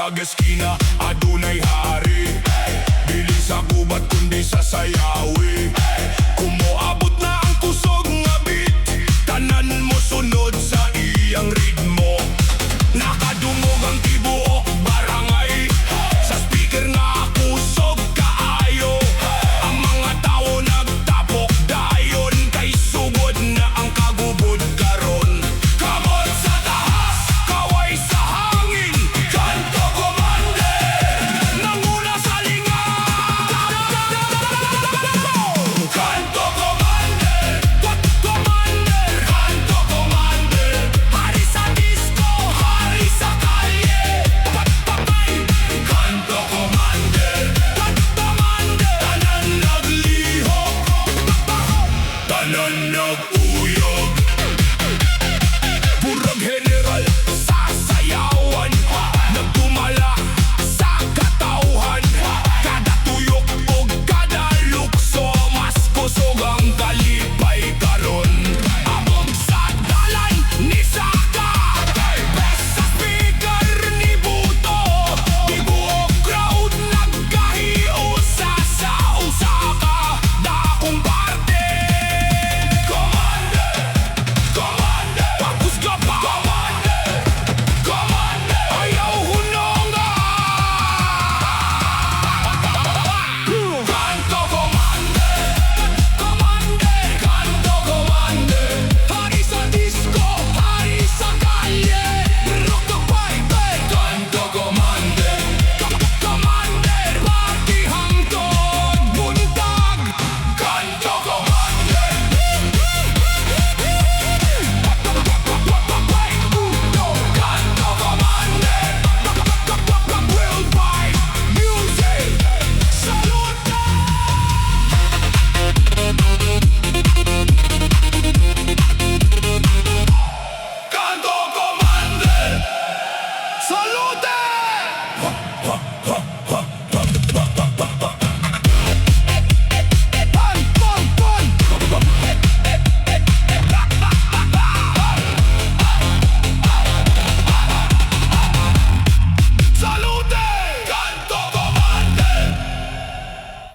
sa gaskina, adunay hari. Dili sa gubat kundi sa sayawi. Kung moabot na ang kusog nga beat, tanan mo sunod sa iyang ritmo. Nakadungog ang tibuok barangay, sa speaker nga kusog kaayo. Ang mga tao nagtapok dayon, kay sugod na ang kagubod karon. Kamot sa taas, kaway sa hangin, Kanto Kommander, nanguna sa lingaw. Kanto Kommander, Kommander, Kanto Kommander, hari sa disco, hari sa kalye. Patpatay, Kanto Kommander, Kommander, tanan naglihok, tanan nag